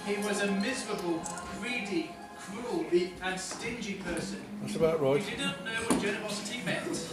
He was a miserable, greedy, cruel, and stingy person. That's about right. He did not know what generosity meant.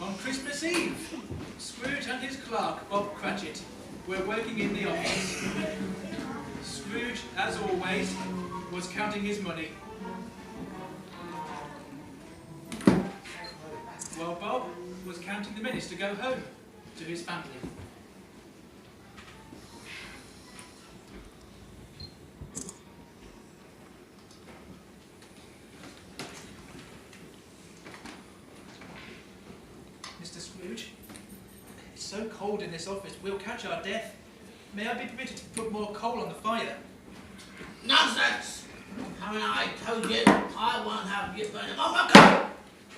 On Christmas Eve, Scrooge and his clerk, Bob Cratchit, were working in the office. Scrooge, as always, was counting his money, while Bob was counting the minutes to go home to his family. Mr. Scrooge, it's so cold in this office, we'll catch our death. May I be permitted to put more coal on the fire? Nonsense! Haven't I told you I won't have you burning my coal?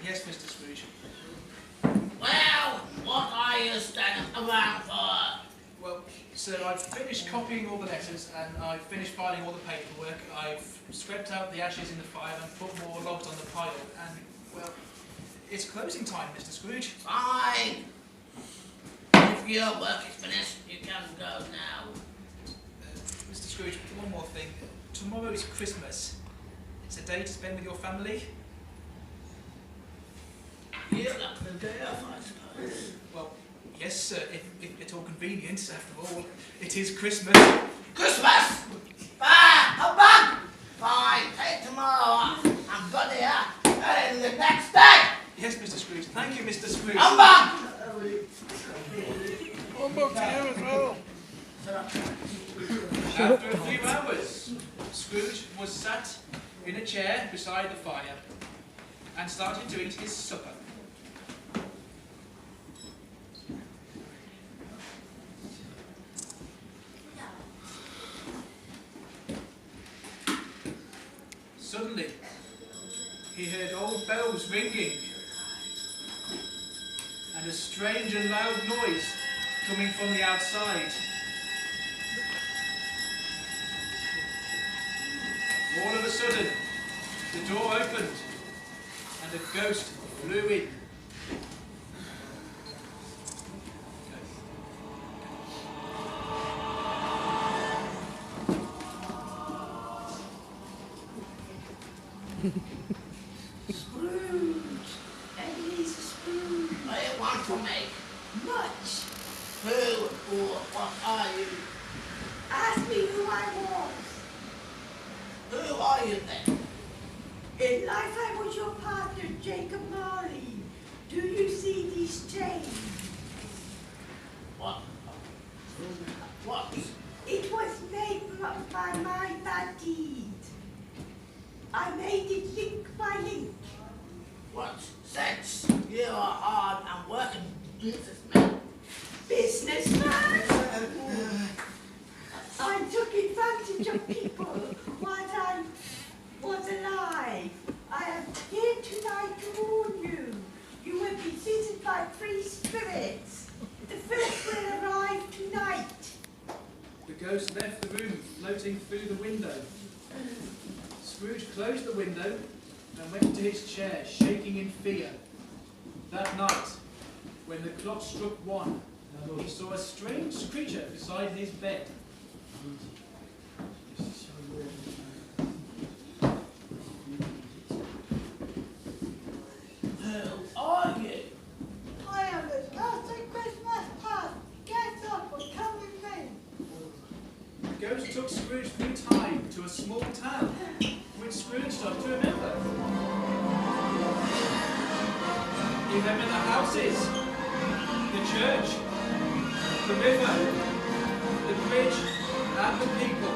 Yes, Mr. Scrooge. Well, what are you standing around for? Well, sir, I've finished copying all the letters and I've finished filing all the paperwork. I've scraped out the ashes in the fire and put more logs on the pile. And, well, it's closing time, Mr. Scrooge. Fine. If your work is finished, you can go now. Mr. Scrooge, one more thing. Tomorrow is Christmas. It's a day to spend with your family. You'll have the day off, I suppose. Well, yes, sir, if it's all convenient. After all, it is Christmas. Christmas! Bang! Fine, take tomorrow off. I'm good here. And the next day! Yes, Mr. Scrooge. Thank you, Mr. Scrooge. Humbug! Humbug to you as well. After a few hours, Scrooge was sat in a chair beside the fire and started to eat his supper. Suddenly, he heard old bells ringing and a strange and loud noise coming from the outside. All of a sudden, the door opened and a ghost flew in. Scrooge! Ebenezer Scrooge! What do you want from me? Much! Who or what are you? Ask me who I was. Who are you then? In life I was your partner, Jacob Marley. Do you see these chains? What? What? It was made by my bad deed. I made it link by link. What sense? You are hard and working businessman. Businessman? I took advantage of people while I was alive. I am here tonight to warn you. You will be visited by 3 spirits. The first will arrive tonight. The ghost left the room, floating through the window. Scrooge closed the window and went to his chair, shaking in fear. That night, when the clock struck 1, he saw a strange creature beside his bed. Who are you? I am the perfect Christmas past. Get up and come with me. The ghost took Scrooge through time to a small town, which Scrooge stopped to remember. He remembered the houses, the church, the river, the bridge, and the people.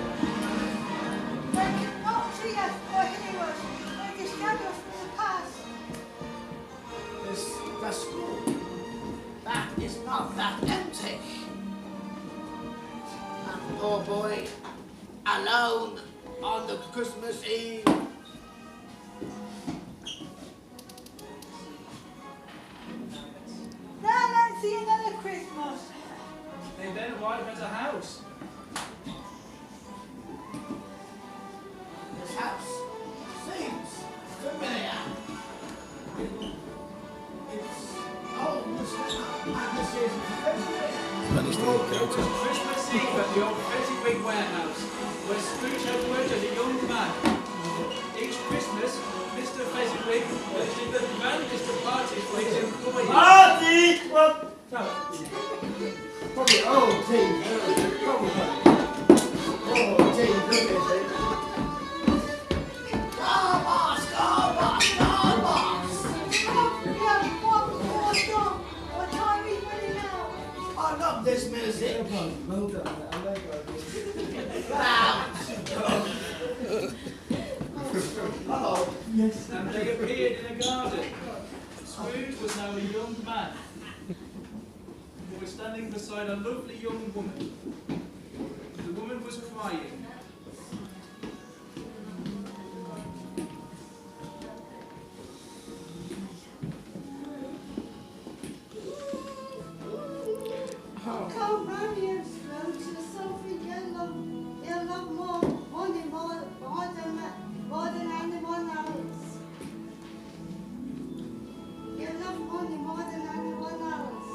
They cannot see us or hear us. They discover us from the past. The school. That is not that empty. And poor boy alone on the Christmas Eve. Now let's see another Christmas. They then arrive at a house. This house seems familiar. It's old, and this is February. Managed to get It was Christmas Eve at the old Fezziwig warehouse, where Scrooge had worked as a young man. Each Christmas, Mr. Fezziwig hosted the grandest of parties for his employees. Party! Well, no. Probably old team. Probably. Old team, look at it. Starbucks, Starbucks, Starbucks. We have one more song. What time are we running out? I love this music. Well done. I like that. Hello. Yes. And they appeared in a garden. Scrooge was now a young man, who was standing beside a lovely young woman. The woman was crying. Come round here, Scrooge. You're so free. You love more than anyone else. You love money more than anyone else.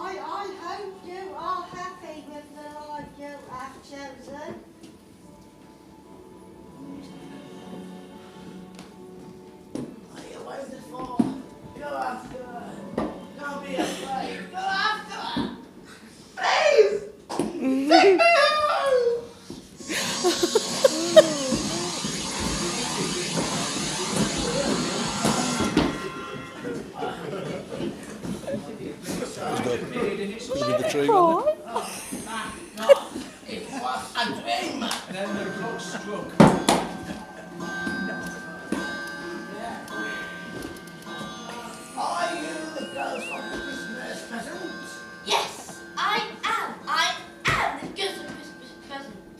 I hope you are happy with the life you have chosen. What are you waiting for? Go after her. Don't be afraid. Go after her. Please! Take me home! Appeared in his Look at the tree. No, it was a dream. Then the clock struck. Are you the ghost from the Christmas present? Yes, I am. I am the ghost of Christmas present.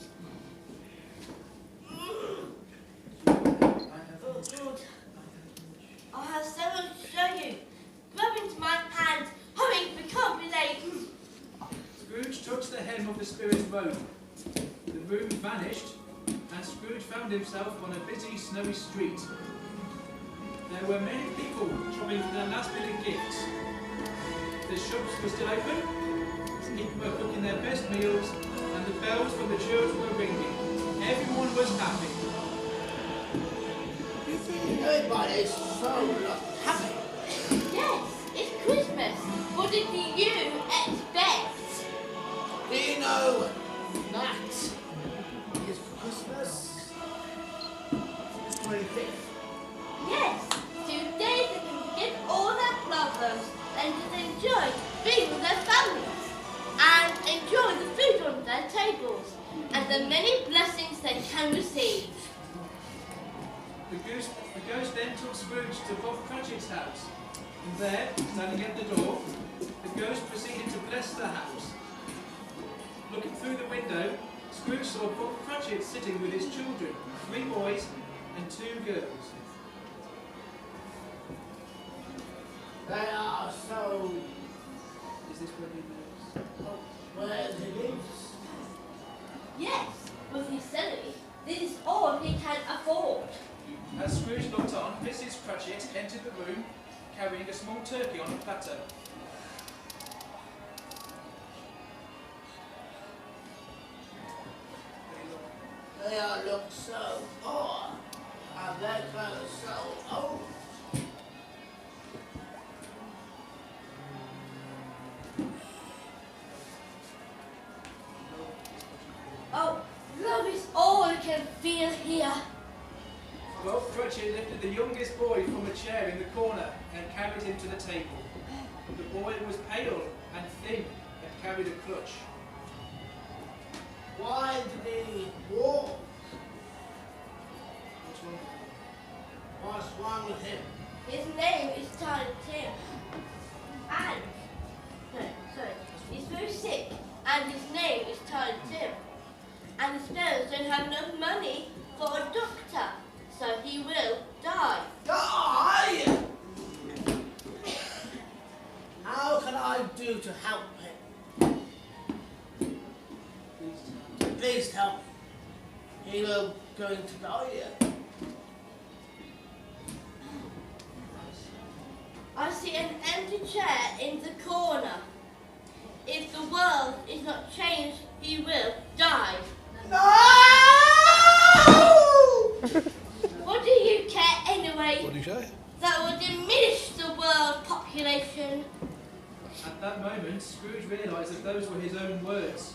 Oh, good. I have so much to show you. Grab into my hand. Hurry, we can't be late. Scrooge touched the hem of the spirit's robe. The room vanished, and Scrooge found himself on a busy, snowy street. There were many people shopping for their last-minute gifts. The shops were still open, people were cooking their best meals, and the bells from the church were ringing. Everyone was happy. Everybody's so happy. Yes, it's Christmas. What did you expect? Do you know that is Christmas 25th? Yes, 2 days they can forget all their problems and just enjoy being with their families and enjoy the food on their tables and the many blessings they can receive. The ghost then took Scrooge to Bob Cratchit's house, and there, standing at the door, the ghost proceeded to bless the house. Looking through the window, Scrooge saw Bob Cratchit sitting with his children, 3 boys and 2 girls. They are so. Is this where he lives? Where he lives? Yes, with his salary, this is all he can afford. As Scrooge looked on, Mrs. Cratchit entered the room, carrying a small turkey on a platter. They all look so poor, and their clothes so old. Oh, love is all I can feel here. Bob Cratchit lifted the youngest boy from a chair in the corner and carried him to the table. The boy was pale and thin and carried a crutch. Why did he walk? doesn't have enough money for a doctor, so he will die. Die! How can I do to help him? Please tell me. He will going to die here. I see an empty chair in the corner. If the world is not changed, he will die. No! What do you care anyway? What do you say? That will diminish the world population. At that moment, Scrooge realised that those were his own words.